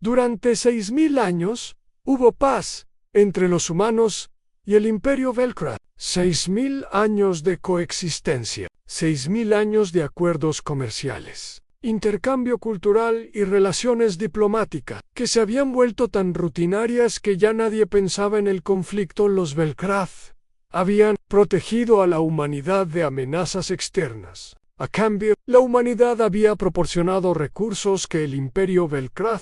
Durante 6000 años, hubo paz entre los humanos y el Imperio Velcrad. 6000 años de coexistencia, 6000 años de acuerdos comerciales, intercambio cultural y relaciones diplomáticas, que se habían vuelto tan rutinarias que ya nadie pensaba en el conflicto. Los Velcrad habían protegido a la humanidad de amenazas externas. A cambio, la humanidad había proporcionado recursos que el Imperio Velcrad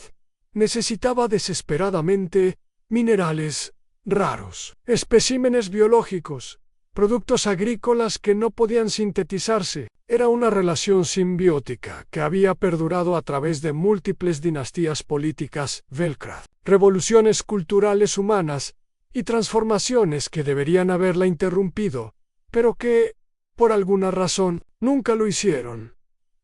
necesitaba desesperadamente: minerales raros, especímenes biológicos, productos agrícolas que no podían sintetizarse. Era una relación simbiótica que había perdurado a través de múltiples dinastías políticas Velcrad, revoluciones culturales humanas y transformaciones que deberían haberla interrumpido, pero que, por alguna razón, nunca lo hicieron.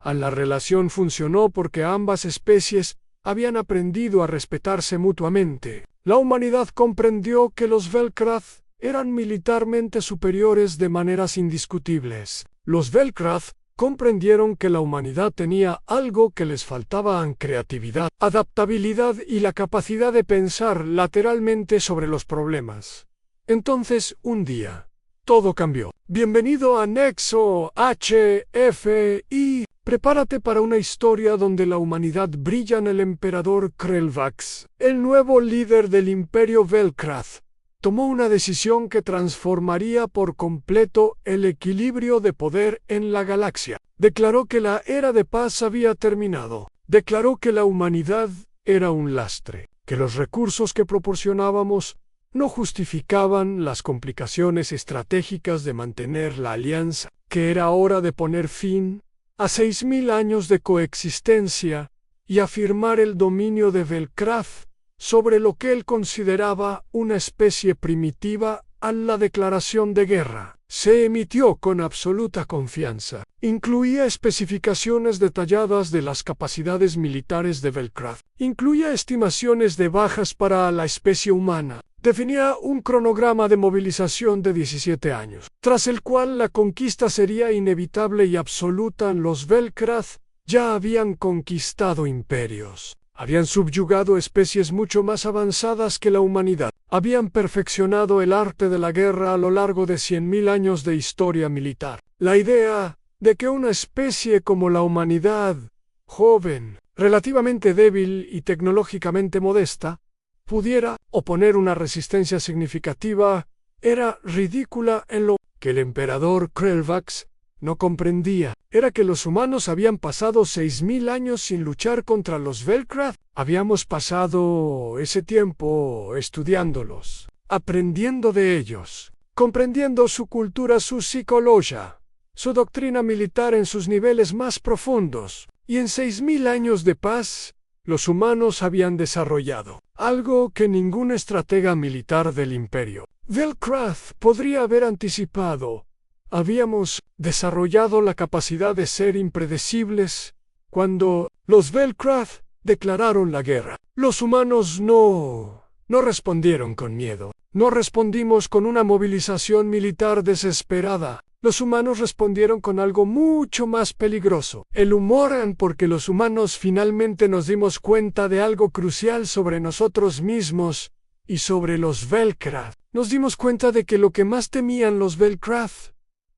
La relación funcionó porque ambas especies habían aprendido a respetarse mutuamente. La humanidad comprendió que los Velcrad eran militarmente superiores de maneras indiscutibles. Los Velcrad comprendieron que la humanidad tenía algo que les faltaba: creatividad, adaptabilidad y la capacidad de pensar lateralmente sobre los problemas. Entonces, un día, todo cambió. Bienvenido a Nexo HFI. Prepárate para una historia donde la humanidad brilla en el emperador Krelvax. El nuevo líder del Imperio Velcrad tomó una decisión que transformaría por completo el equilibrio de poder en la galaxia. Declaró que la era de paz había terminado. Declaró que la humanidad era un lastre, que los recursos que proporcionábamos no justificaban las complicaciones estratégicas de mantener la alianza, que era hora de poner fin a 6000 años de coexistencia y afirmar el dominio de Velcrad sobre lo que él consideraba una especie primitiva. La declaración de guerra se emitió con absoluta confianza. Incluía especificaciones detalladas de las capacidades militares de Velcrad. Incluía estimaciones de bajas para la especie humana. Definía un cronograma de movilización de 17 años, tras el cual la conquista sería inevitable y absoluta. Los Velcrad ya habían conquistado imperios. Habían subyugado especies mucho más avanzadas que la humanidad. Habían perfeccionado el arte de la guerra a lo largo de 100.000 años de historia militar. La idea de que una especie como la humanidad, joven, relativamente débil y tecnológicamente modesta, pudiera oponer una resistencia significativa, era ridícula. En lo que el emperador Krelvax no comprendía era que los humanos habían pasado 6000 años sin luchar contra los Velcrad. Habíamos pasado ese tiempo estudiándolos, aprendiendo de ellos, comprendiendo su cultura, su psicología, su doctrina militar en sus niveles más profundos. Y en 6000 años de paz, los humanos habían desarrollado algo que ningún estratega militar del Imperio Velcrad podría haber anticipado. Habíamos desarrollado la capacidad de ser impredecibles. Cuando los Velcrad declararon la guerra, los humanos no respondieron con miedo. No respondimos con una movilización militar desesperada. Los humanos respondieron con algo mucho más peligroso: el humor, porque los humanos finalmente nos dimos cuenta de algo crucial sobre nosotros mismos y sobre los Velcrad. Nos dimos cuenta de que lo que más temían los Velcrad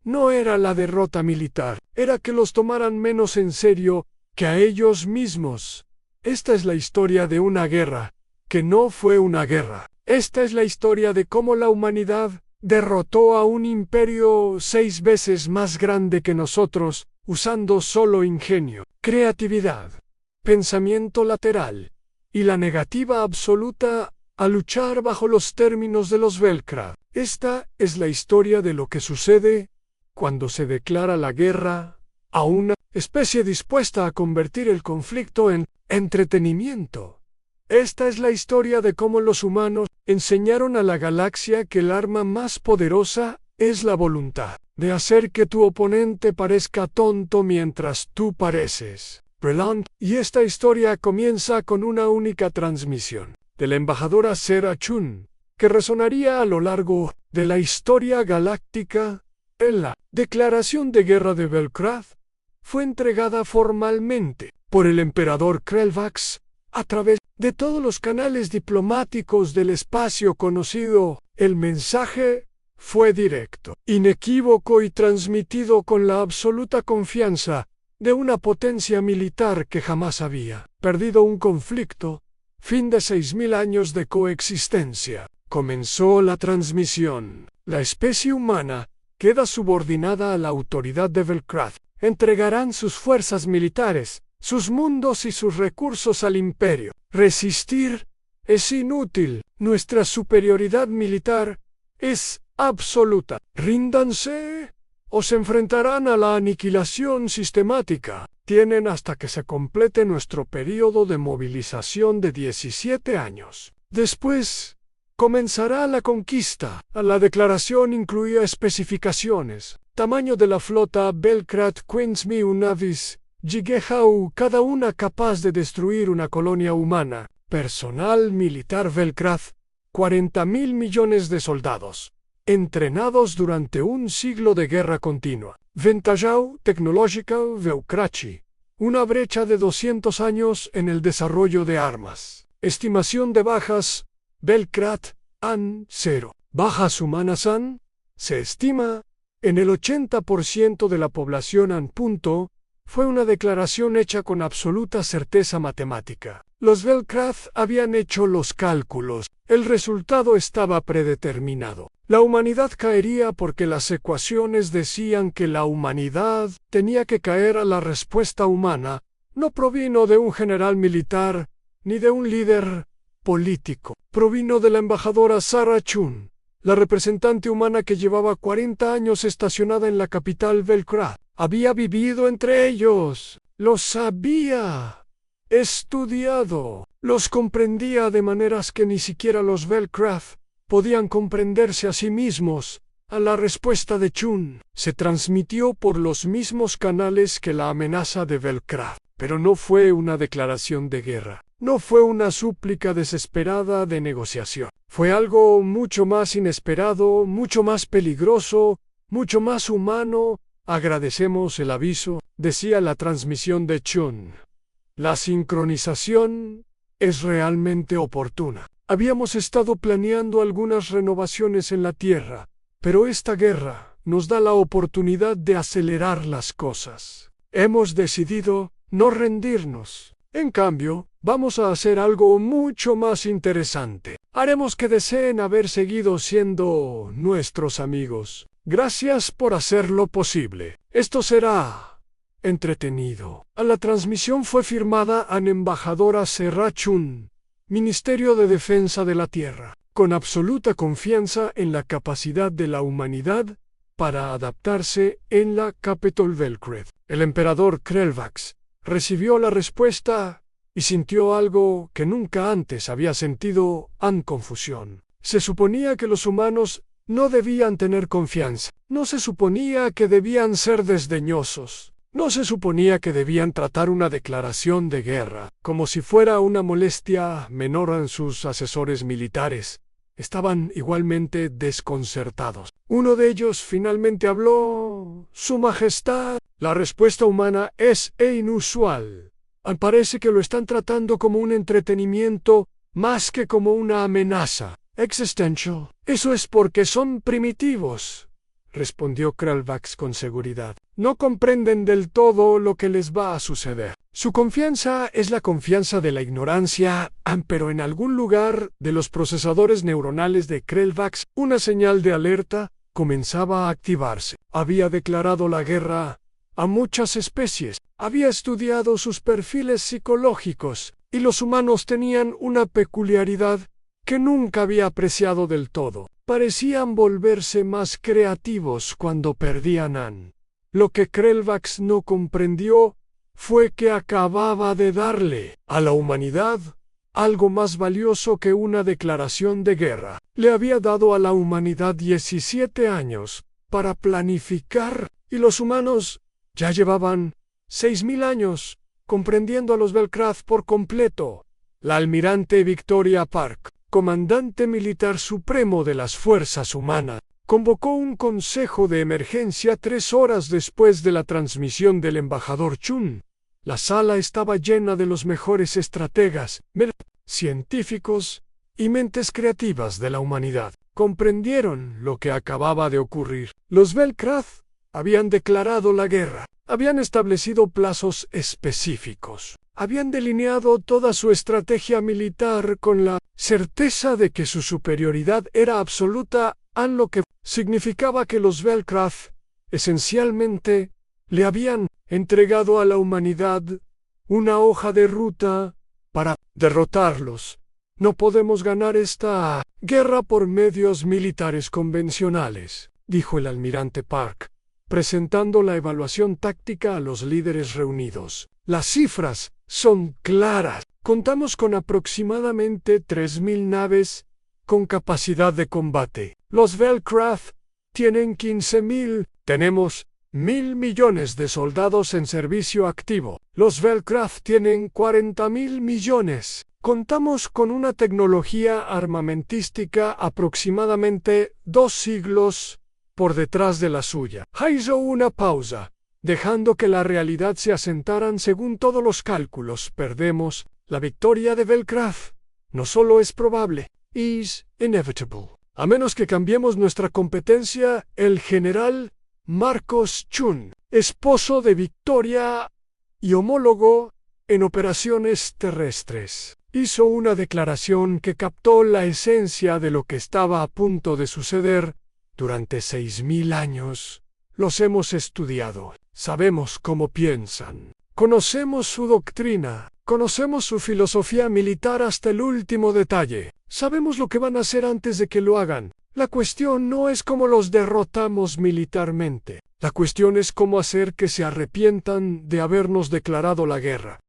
no era la derrota militar, era que los tomaran menos en serio que a ellos mismos. Esta es la historia de una guerra que no fue una guerra. Esta es la historia de cómo la humanidad derrotó a un imperio 6 veces más grande que nosotros, usando solo ingenio, creatividad, pensamiento lateral y la negativa absoluta a luchar bajo los términos de los Velcrad. Esta es la historia de lo que sucede cuando se declara la guerra a una especie dispuesta a convertir el conflicto en entretenimiento. Esta es la historia de cómo los humanos enseñaron a la galaxia que el arma más poderosa es la voluntad de hacer que tu oponente parezca tonto mientras tú pareces brillant. Y esta historia comienza con una única transmisión de la embajadora Sera Chun, que resonaría a lo largo de la historia galáctica. La declaración de guerra de Velcrad fue entregada formalmente por el emperador Krelvax A través de todos los canales diplomáticos del espacio conocido, el mensaje fue directo, inequívoco y transmitido con la absoluta confianza de una potencia militar que jamás había perdido un conflicto. Fin de 6.000 años de coexistencia. Comenzó la transmisión. La especie humana queda subordinada a la autoridad de Vel'Krath. Entregarán sus fuerzas militares, sus mundos y sus recursos al imperio. Resistir es inútil. Nuestra superioridad militar es absoluta. Ríndanse o se enfrentarán a la aniquilación sistemática. Tienen hasta que se complete nuestro período de movilización de 17 años. Después comenzará la conquista. La declaración incluía especificaciones. Tamaño de la flota Vel'Krath Queensmiu Navis Jigehau, cada una capaz de destruir una colonia humana. Personal militar Vel'Krath, 40.000 millones de soldados, entrenados durante un siglo de guerra continua. Ventajau Technological Vel'Krachi, una brecha de 200 años en el desarrollo de armas. Estimación de bajas Vel'Krath An 0. Bajas humanas An se estima en el 80% de la población An. Fue una declaración hecha con absoluta certeza matemática. Los Vel'Krath habían hecho los cálculos. El resultado estaba predeterminado. La humanidad caería porque las ecuaciones decían que la humanidad tenía que caer a la respuesta humana. No provino de un general militar ni de un líder político. Provino de la embajadora Sarah Chun, la representante humana que llevaba 40 años estacionada en la capital Vel'Krath. Había vivido entre ellos. Los había estudiado. Los comprendía de maneras que ni siquiera los Vel'Krath podían comprenderse a sí mismos. A la respuesta de Chun se transmitió por los mismos canales que la amenaza de Vel'Krath. Pero no fue una declaración de guerra. No fue una súplica desesperada de negociación. Fue algo mucho más inesperado, mucho más peligroso, mucho más humano. Agradecemos el aviso, decía la transmisión de Chun. La sincronización es realmente oportuna. Habíamos estado planeando algunas renovaciones en la Tierra, pero esta guerra nos da la oportunidad de acelerar las cosas. Hemos decidido no rendirnos. En cambio, vamos a hacer algo mucho más interesante. Haremos que deseen haber seguido siendo nuestros amigos. Gracias por hacerlo posible. Esto será entretenido. La transmisión fue firmada en embajadora Sarah Chun, Ministerio de Defensa de la Tierra, con absoluta confianza en la capacidad de la humanidad para adaptarse en la Capitol Vel'Krath. El emperador Krelvax recibió la respuesta y sintió algo que nunca antes había sentido: confusión. Se suponía que los humanos no debían tener confianza. No se suponía que debían ser desdeñosos. No se suponía que debían tratar una declaración de guerra como si fuera una molestia menor en sus asesores militares. Estaban igualmente desconcertados. Uno de ellos finalmente habló: Su Majestad. La respuesta humana es inusual. Parece que lo están tratando como un entretenimiento más que como una amenaza existential. Eso es porque son primitivos, respondió Krelvax con seguridad. No comprenden del todo lo que les va a suceder. Su confianza es la confianza de la ignorancia, pero en algún lugar de los procesadores neuronales de Krelvax, una señal de alerta comenzaba a activarse. Había declarado la guerra a muchas especies. Había estudiado sus perfiles psicológicos, y los humanos tenían una peculiaridad que nunca había apreciado del todo. Parecían volverse más creativos cuando perdían An. Lo que Krelvax no comprendió fue que acababa de darle a la humanidad algo más valioso que una declaración de guerra. Le había dado a la humanidad 17 años para planificar, y los humanos ya llevaban 6.000 años comprendiendo a los Vel'Krath por completo. La almirante Victoria Park, comandante militar supremo de las fuerzas humanas, convocó un consejo de emergencia 3 horas después de la transmisión del embajador Chun. La sala estaba llena de los mejores estrategas, científicos y mentes creativas de la humanidad. Comprendieron lo que acababa de ocurrir. Los Velcraft habían declarado la guerra. Habían establecido plazos específicos. Habían delineado toda su estrategia militar con la certeza de que su superioridad era absoluta, lo que significaba que los Velcraft, esencialmente, le habían entregado a la humanidad una hoja de ruta para derrotarlos. No podemos ganar esta guerra por medios militares convencionales, dijo el almirante Park, presentando la evaluación táctica a los líderes reunidos. Las cifras son claras. Contamos con aproximadamente 3.000 naves con capacidad de combate. Los Velcraft tienen 15.000. Tenemos 1.000 millones de soldados en servicio activo. Los Velcraft tienen 40.000 millones. Contamos con una tecnología armamentística aproximadamente 2 siglos por detrás de la suya. Hizo una pausa, dejando que la realidad se asentaran según todos los cálculos. Perdemos. La victoria de Velcraft no solo es probable, is inevitable. A menos que cambiemos nuestra competencia, el general Marcos Chun, esposo de Victoria y homólogo en operaciones terrestres, hizo una declaración que captó la esencia de lo que estaba a punto de suceder. Durante 6.000 años los hemos estudiado. Sabemos cómo piensan. Conocemos su doctrina. Conocemos su filosofía militar hasta el último detalle. Sabemos lo que van a hacer antes de que lo hagan. La cuestión no es cómo los derrotamos militarmente. La cuestión es cómo hacer que se arrepientan de habernos declarado la guerra.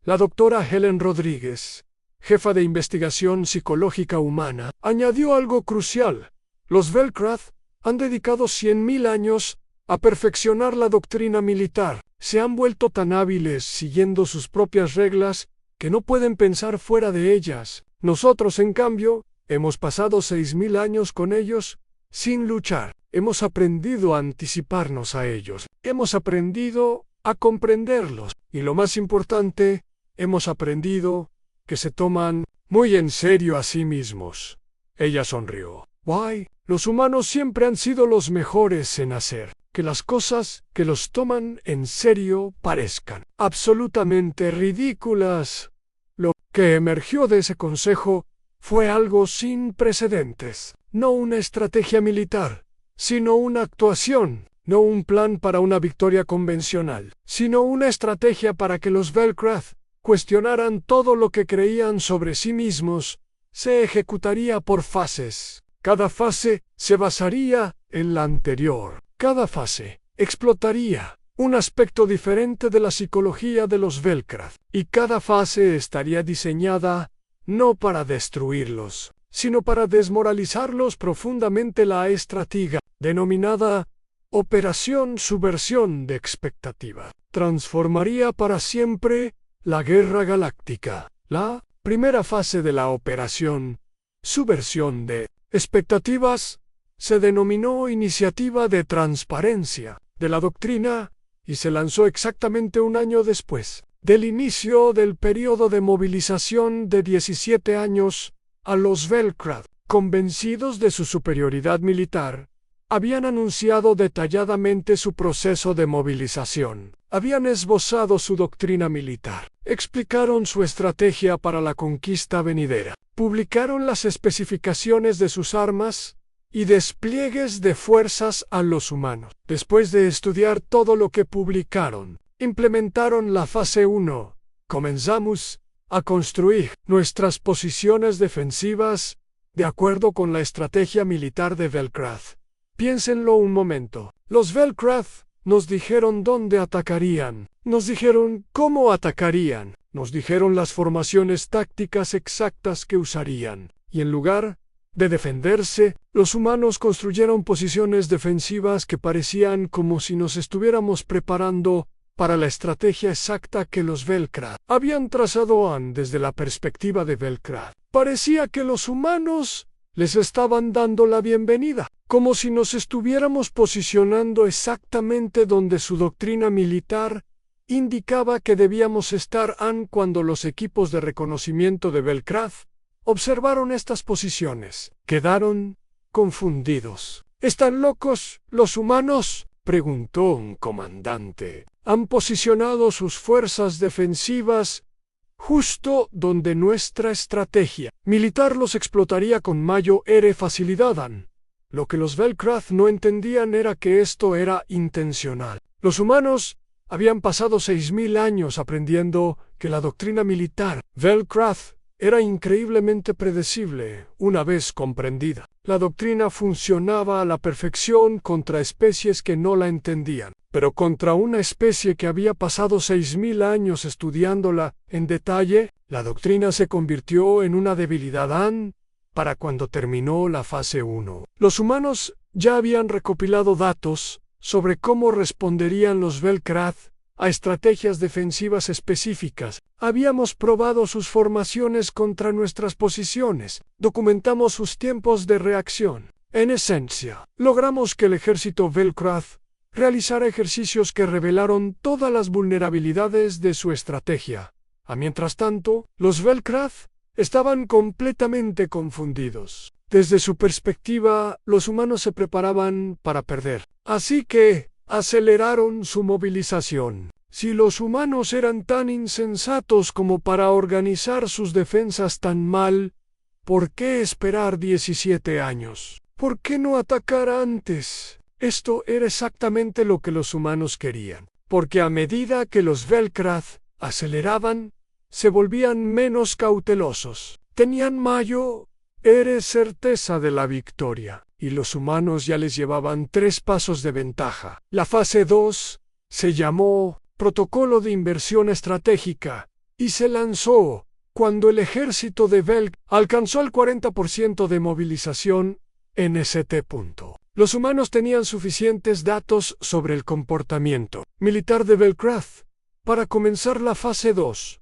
La doctora Helen Rodríguez, jefa de investigación psicológica humana, añadió algo crucial. Los Velcraft han dedicado 100.000 años a perfeccionar la doctrina militar. Se han vuelto tan hábiles siguiendo sus propias reglas que no pueden pensar fuera de ellas. Nosotros, en cambio, hemos pasado 6.000 años con ellos sin luchar. Hemos aprendido a anticiparnos a ellos. Hemos aprendido a comprenderlos. Y lo más importante, hemos aprendido que se toman muy en serio a sí mismos. Ella sonrió. Why? Los humanos siempre han sido los mejores en hacer que las cosas que los toman en serio parezcan absolutamente ridículas. Lo que emergió de ese consejo fue algo sin precedentes. No una estrategia militar, sino una actuación. No un plan para una victoria convencional, sino una estrategia para que los Velcraft cuestionaran todo lo que creían sobre sí mismos. Se ejecutaría por fases. Cada fase se basaría en la anterior. Cada fase explotaría un aspecto diferente de la psicología de los Velcraft, y cada fase estaría diseñada no para destruirlos, sino para desmoralizarlos profundamente. La estrategia, denominada Operación Subversión de Expectativa, transformaría para siempre la Guerra Galáctica. La primera fase de la Operación Subversión de Expectativas se denominó Iniciativa de Transparencia de la Doctrina y se lanzó exactamente un año después del inicio del periodo de movilización de 17 años. A los Velcraft, convencidos de su superioridad militar, habían anunciado detalladamente su proceso de movilización. Habían esbozado su doctrina militar. Explicaron su estrategia para la conquista venidera. Publicaron las especificaciones de sus armas y despliegues de fuerzas a los humanos. Después de estudiar todo lo que publicaron, implementaron la fase 1. Comenzamos a construir nuestras posiciones defensivas de acuerdo con la estrategia militar de Velcraft. Piénsenlo un momento. Los Velcraft nos dijeron dónde atacarían, nos dijeron cómo atacarían, nos dijeron las formaciones tácticas exactas que usarían, y en lugar de defenderse, los humanos construyeron posiciones defensivas que parecían como si nos estuviéramos preparando para la estrategia exacta que los Velcraft habían trazado desde la perspectiva de Velcraft. Parecía que los humanos les estaban dando la bienvenida, como si nos estuviéramos posicionando exactamente donde su doctrina militar indicaba que debíamos estar cuando los equipos de reconocimiento de Belcrath observaron estas posiciones. Quedaron confundidos. ¿Están locos los humanos?, preguntó un comandante. Han posicionado sus fuerzas defensivas justo donde nuestra estrategia militar los explotaría con mayor facilidad. Lo que los Velcrath no entendían era que esto era intencional. Los humanos habían pasado 6000 años aprendiendo que la doctrina militar Velcrath era increíblemente predecible una vez comprendida. La doctrina funcionaba a la perfección contra especies que no la entendían, pero contra una especie que había pasado 6000 años estudiándola en detalle, la doctrina se convirtió en una debilidad para cuando terminó la fase 1. Los humanos ya habían recopilado datos sobre cómo responderían los Velcrath a estrategias defensivas específicas. Habíamos probado sus formaciones contra nuestras posiciones, documentamos sus tiempos de reacción. En esencia, logramos que el ejército Velcrath realizara ejercicios que revelaron todas las vulnerabilidades de su estrategia. Mientras tanto, los Velcrath estaban completamente confundidos. Desde su perspectiva, los humanos se preparaban para perder. Así que aceleraron su movilización. Si los humanos eran tan insensatos como para organizar sus defensas tan mal, ¿por qué esperar 17 años? ¿Por qué no atacar antes? Esto era exactamente lo que los humanos querían, porque a medida que los Velcrath aceleraban, se volvían menos cautelosos. Tenían mayor certeza de la victoria, y los humanos ya les llevaban 3 pasos de ventaja. La fase 2 se llamó Protocolo de Inversión Estratégica y se lanzó cuando el ejército de Velcrath alcanzó el 40% de movilización en este punto. Los humanos tenían suficientes datos sobre el comportamiento militar de Velcrath para comenzar la fase 2.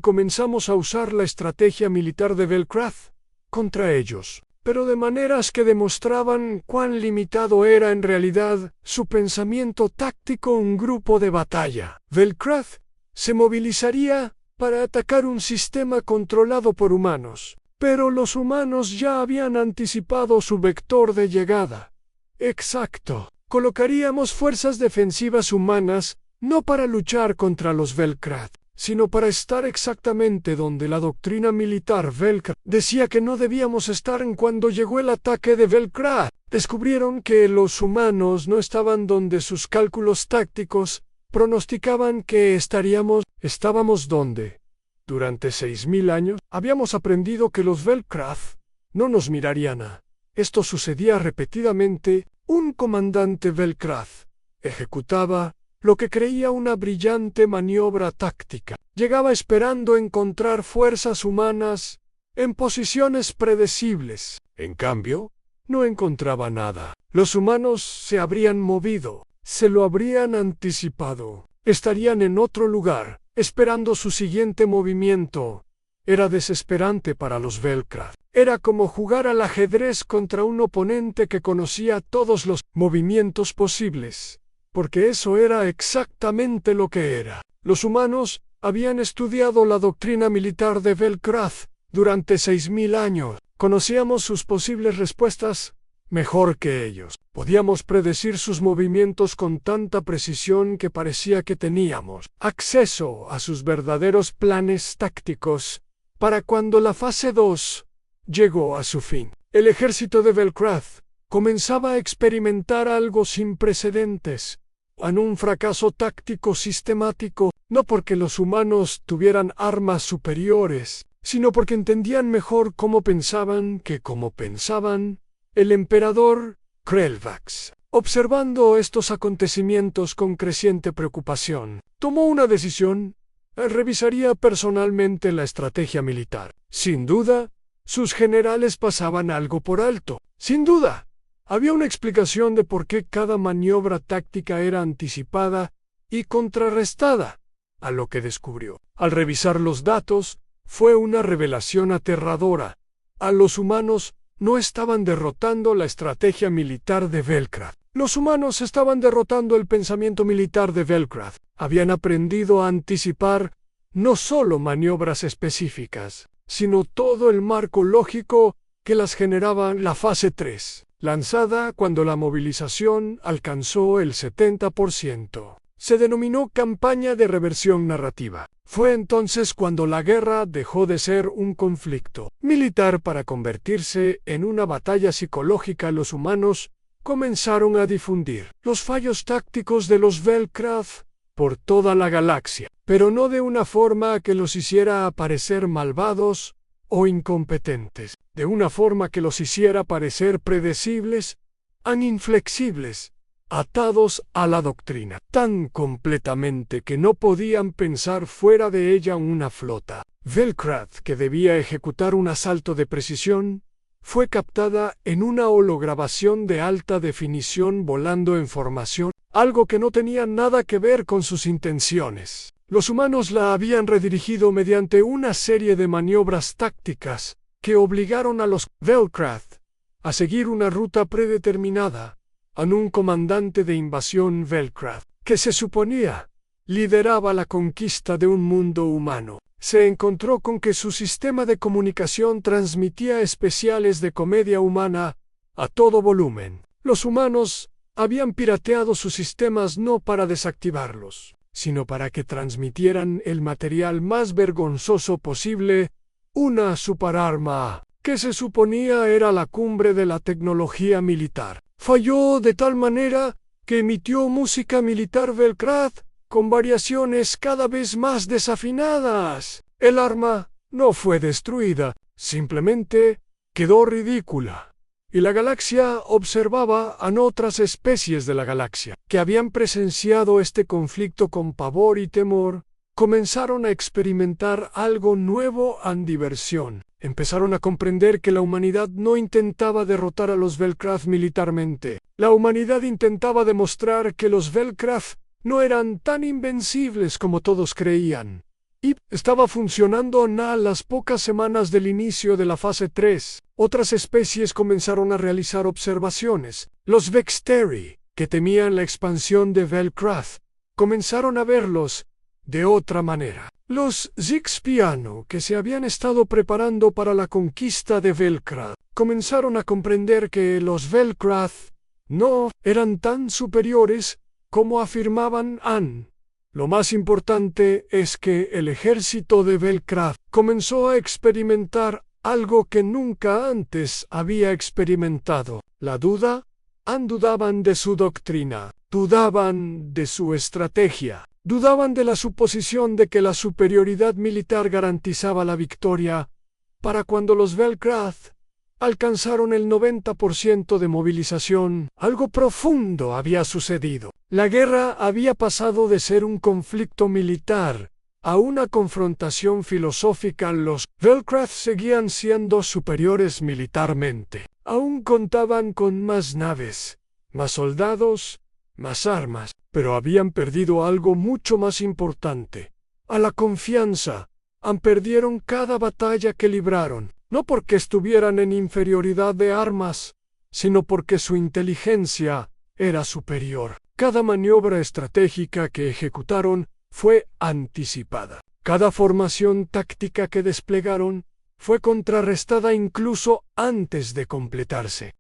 Comenzamos a usar la estrategia militar de Velcrath contra ellos, pero de maneras que demostraban cuán limitado era en realidad su pensamiento táctico un grupo de batalla. Velcrath se movilizaría para atacar un sistema controlado por humanos, pero los humanos ya habían anticipado su vector de llegada. Exacto. Colocaríamos fuerzas defensivas humanas no para luchar contra los Velcrath, sino para estar exactamente donde la doctrina militar Velcrath decía que no debíamos estar. Cuando llegó el ataque de Velcrath, descubrieron que los humanos no estaban donde sus cálculos tácticos pronosticaban que estábamos donde. Durante 6000 años habíamos aprendido que los Velcrath no nos mirarían. Esto sucedía repetidamente. Un comandante Velcrath ejecutaba lo que creía una brillante maniobra táctica. Llegaba esperando encontrar fuerzas humanas en posiciones predecibles. En cambio, no encontraba nada. Los humanos se habrían movido, se lo habrían anticipado. Estarían en otro lugar, esperando su siguiente movimiento. Era desesperante para los Velcrath. Era como jugar al ajedrez contra un oponente que conocía todos los movimientos posibles, porque eso era exactamente lo que era. Los humanos habían estudiado la doctrina militar de Velcrath durante 6000 años. Conocíamos sus posibles respuestas mejor que ellos. Podíamos predecir sus movimientos con tanta precisión que parecía que teníamos acceso a sus verdaderos planes tácticos para cuando la fase 2 llegó a su fin. El ejército de Velcrath comenzaba a experimentar algo sin precedentes, un fracaso táctico sistemático, no porque los humanos tuvieran armas superiores, sino porque entendían mejor cómo pensaban que cómo pensaban. El emperador Krelvax, observando estos acontecimientos con creciente preocupación, tomó una decisión. Revisaría personalmente la estrategia militar. Sin duda, sus generales pasaban algo por alto. Sin duda, había una explicación de por qué cada maniobra táctica era anticipada y contrarrestada. A lo que descubrió, al revisar los datos, fue una revelación aterradora. Los humanos no estaban derrotando la estrategia militar de Velcrath. Los humanos estaban derrotando el pensamiento militar de Velcrath. habían aprendido a anticipar no solo maniobras específicas, sino todo el marco lógico que las generaba la fase 3, lanzada cuando la movilización alcanzó el 70%. Se denominó campaña de reversión narrativa. Fue entonces cuando la guerra dejó de ser un conflicto militar para convertirse en una batalla psicológica. Los humanos comenzaron a difundir los fallos tácticos de los Velcraft por toda la galaxia, pero no de una forma que los hiciera parecer malvados o incompetentes, de una forma que los hiciera parecer predecibles, inflexibles, atados a la doctrina, tan completamente que no podían pensar fuera de ella. Una flota Velcraft que debía ejecutar un asalto de precisión fue captada en una holograbación de alta definición volando en formación, algo que no tenía nada que ver con sus intenciones. Los humanos la habían redirigido mediante una serie de maniobras tácticas que obligaron a los Velcraft a seguir una ruta predeterminada a un comandante de invasión Velcraft, que se suponía lideraba la conquista de un mundo humano. Se encontró con que su sistema de comunicación transmitía especiales de comedia humana a todo volumen. Los humanos habían pirateado sus sistemas no para desactivarlos, sino para que transmitieran el material más vergonzoso posible, una superarma que se suponía era la cumbre de la tecnología militar. Falló de tal manera que emitió música militar Velcraft con variaciones cada vez más desafinadas. El arma no fue destruida, simplemente quedó ridícula. Y la galaxia observaba a otras especies de la galaxia, que habían presenciado este conflicto con pavor y temor, comenzaron a experimentar algo nuevo en diversión. Empezaron a comprender que la humanidad no intentaba derrotar a los Velcraft militarmente. La humanidad intentaba demostrar que los Velcraft no eran tan invencibles como todos creían. Y estaba funcionando a las pocas semanas del inicio de la fase 3. Otras especies comenzaron a realizar observaciones. Los Vexteri, que temían la expansión de Velcraft, comenzaron a verlos de otra manera. Los Zixpiano, que se habían estado preparando para la conquista de Velcraft, comenzaron a comprender que los Velcraft no eran tan superiores como afirmaban. Lo más importante es que el ejército de Velcraft comenzó a experimentar algo que nunca antes había experimentado. La duda. Dudaban de su doctrina, dudaban de su estrategia, dudaban de la suposición de que la superioridad militar garantizaba la victoria. Para cuando los Velcraft alcanzaron el 90% de movilización, algo profundo había sucedido. La guerra había pasado de ser un conflicto militar a una confrontación filosófica. Los Velcraft seguían siendo superiores militarmente. Aún contaban con más naves, más soldados, más armas, pero habían perdido algo mucho más importante: a la confianza. Perdieron cada batalla que libraron, no porque estuvieran en inferioridad de armas, sino porque su inteligencia era superior. Cada maniobra estratégica que ejecutaron fue anticipada. Cada formación táctica que desplegaron fue contrarrestada incluso antes de completarse.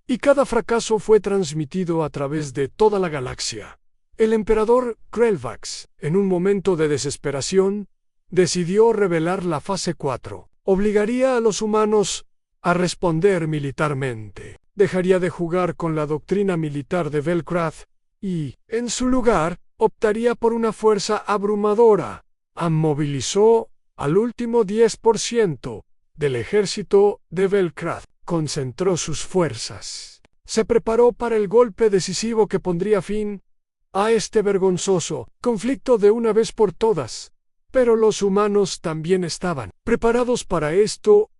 Y cada fracaso fue transmitido a través de toda la galaxia. El emperador Krelvax, en un momento de desesperación, decidió revelar la fase 4. Obligaría a los humanos a responder militarmente. Dejaría de jugar con la doctrina militar de Velcraft y, en su lugar, optaría por una fuerza abrumadora. Movilizó al último 10% del ejército de Velcraft. Concentró sus fuerzas. Se preparó para el golpe decisivo que pondría fin a este vergonzoso conflicto de una vez por todas. Pero los humanos también estaban preparados para esto.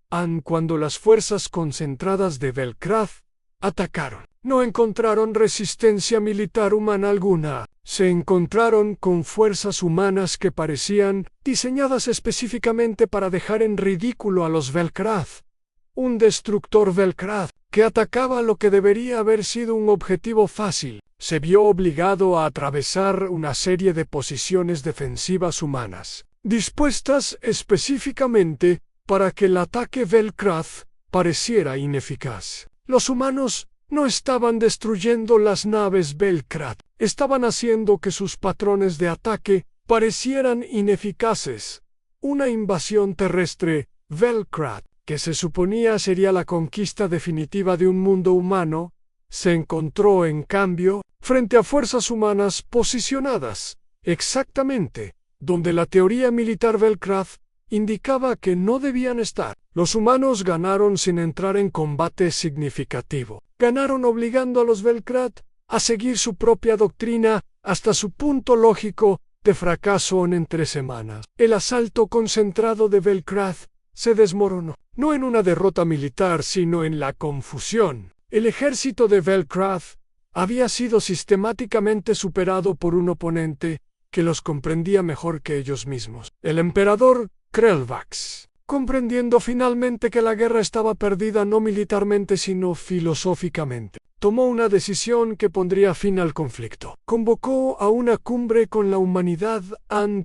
Cuando las fuerzas concentradas de Velcraft atacaron, no encontraron resistencia militar humana alguna. Se encontraron con fuerzas humanas que parecían diseñadas específicamente para dejar en ridículo a los Velcraft. Un destructor Velcraft que atacaba lo que debería haber sido un objetivo fácil. Se vio obligado a atravesar una serie de posiciones defensivas humanas, dispuestas específicamente para que el ataque Vel'Krath pareciera ineficaz. Los humanos no estaban destruyendo las naves Vel'Krath, estaban haciendo que sus patrones de ataque parecieran ineficaces. Una invasión terrestre Vel'Krath, que se suponía sería la conquista definitiva de un mundo humano, se encontró, en cambio, frente a fuerzas humanas posicionadas exactamente donde la teoría militar Vel'Krath indicaba que no debían estar. Los humanos ganaron sin entrar en combate significativo. Ganaron obligando a los Vel'Krath a seguir su propia doctrina hasta su punto lógico de fracaso en 3 semanas. El asalto concentrado de Vel'Krath se desmoronó, no en una derrota militar, sino en la confusión. El ejército de Vel'Krath había sido sistemáticamente superado por un oponente que los comprendía mejor que ellos mismos. El emperador Krelvax, comprendiendo finalmente que la guerra estaba perdida no militarmente sino filosóficamente, tomó una decisión que pondría fin al conflicto. Convocó a una cumbre con la humanidad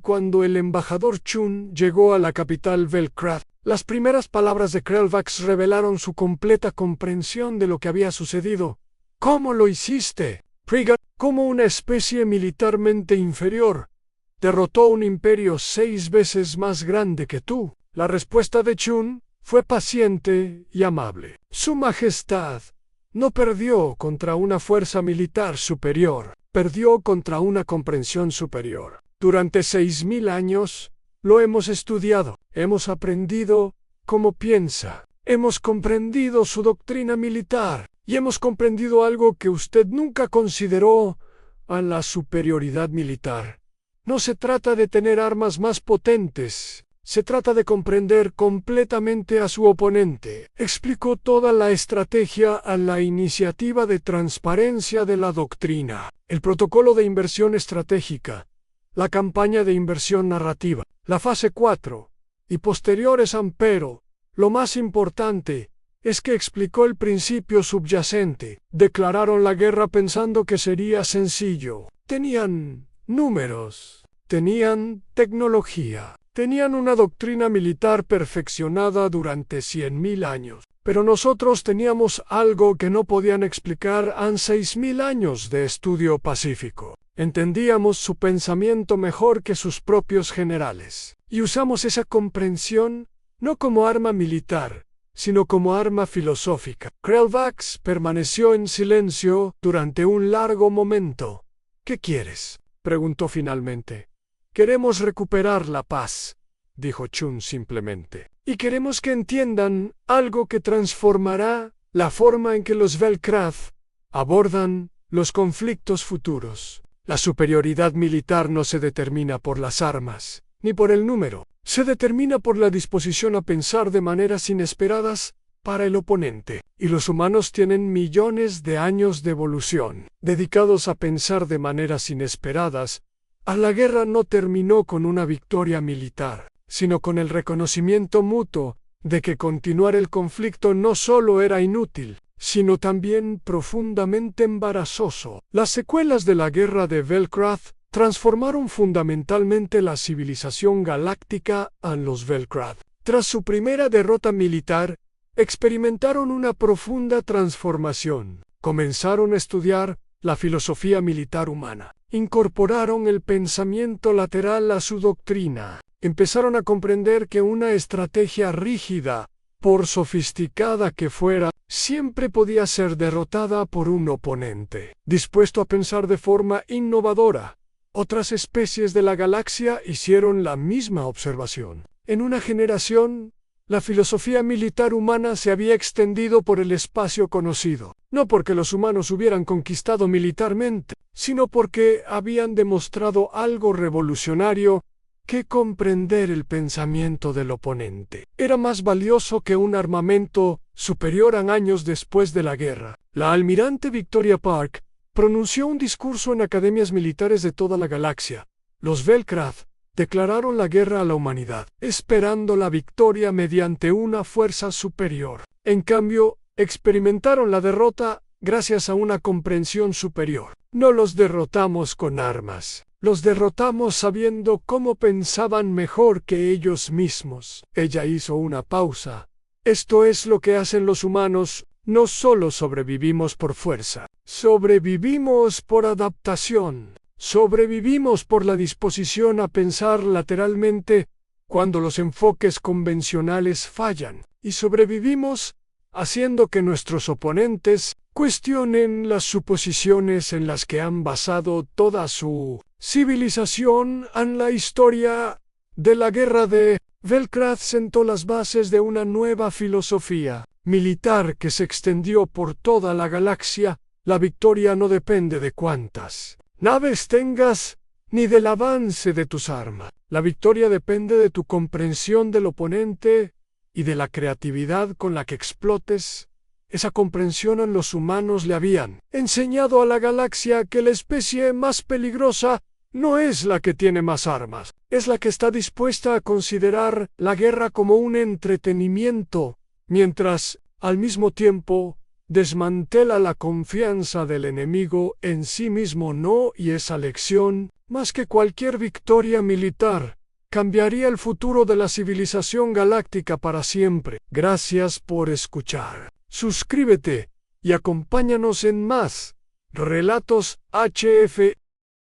cuando el embajador Chun llegó a la capital Vel'Krath. Las primeras palabras de Krelvax revelaron su completa comprensión de lo que había sucedido. ¿Cómo lo hiciste? Prigat, como una especie militarmente inferior, derrotó un imperio 6 veces más grande que tú. La respuesta de Chun fue paciente y amable. Su Majestad no perdió contra una fuerza militar superior, perdió contra una comprensión superior. Durante 6000 años lo hemos estudiado, hemos aprendido cómo piensa, hemos comprendido su doctrina militar y hemos comprendido algo que usted nunca consideró: a la superioridad militar. No se trata de tener armas más potentes, se trata de comprender completamente a su oponente. Explicó toda la estrategia a la iniciativa de transparencia de la doctrina, el protocolo de inversión estratégica, la campaña de inversión narrativa, la fase 4 y posteriores, pero lo más importante es que explicó el principio subyacente. Declararon la guerra pensando que sería sencillo. Tenían números, tenían tecnología, tenían una doctrina militar perfeccionada durante 100.000 años. Pero nosotros teníamos algo que no podían explicar en 6.000 años de estudio pacífico. Entendíamos su pensamiento mejor que sus propios generales. Y usamos esa comprensión no como arma militar, sino como arma filosófica. Krelvax permaneció en silencio durante un largo momento. ¿Qué quieres?, preguntó finalmente. Queremos recuperar la paz, dijo Chun simplemente. Y queremos que entiendan algo que transformará la forma en que los Vel'Krath abordan los conflictos futuros. La superioridad militar no se determina por las armas, ni por el número. Se determina por la disposición a pensar de maneras inesperadas para el oponente. Y los humanos tienen millones de años de evolución dedicados a pensar de maneras inesperadas. La guerra no terminó con una victoria militar, sino con el reconocimiento mutuo de que continuar el conflicto no solo era inútil, sino también profundamente embarazoso. Las secuelas de la guerra de Vel'Krath transformaron fundamentalmente la civilización galáctica en los Vel'Krath. Tras su primera derrota militar, experimentaron una profunda transformación. Comenzaron a estudiar la filosofía militar humana. Incorporaron el pensamiento lateral a su doctrina. Empezaron a comprender que una estrategia rígida, por sofisticada que fuera, siempre podía ser derrotada por un oponente dispuesto a pensar de forma innovadora. Otras especies de la galaxia hicieron la misma observación. En una generación, la filosofía militar humana se había extendido por el espacio conocido, no porque los humanos hubieran conquistado militarmente, sino porque habían demostrado algo revolucionario: que comprender el pensamiento del oponente era más valioso que un armamento superior a años después de la guerra. La almirante Victoria Park pronunció un discurso en academias militares de toda la galaxia. Los Vel'Krath declararon la guerra a la humanidad, esperando la victoria mediante una fuerza superior. En cambio, experimentaron la derrota gracias a una comprensión superior. No los derrotamos con armas. Los derrotamos sabiendo cómo pensaban mejor que ellos mismos. Ella hizo una pausa. Esto es lo que hacen los humanos. No solo sobrevivimos por fuerza. Sobrevivimos por adaptación. Sobrevivimos por la disposición a pensar lateralmente cuando los enfoques convencionales fallan. Y sobrevivimos haciendo que nuestros oponentes cuestionen las suposiciones en las que han basado toda su civilización. En la historia de la guerra de Vel'Koz sentó las bases de una nueva filosofía militar que se extendió por toda la galaxia. La victoria no depende de cuántas naves tengas, ni del avance de tus armas. La victoria depende de tu comprensión del oponente y de la creatividad con la que explotes. Esa comprensión en los humanos le habían enseñado a la galaxia que la especie más peligrosa no es la que tiene más armas, es la que está dispuesta a considerar la guerra como un entretenimiento, mientras, al mismo tiempo, desmantela la confianza del enemigo en sí mismo. No, y esa lección, más que cualquier victoria militar, cambiaría el futuro de la civilización galáctica para siempre. Gracias por escuchar. Suscríbete y acompáñanos en más Relatos HF.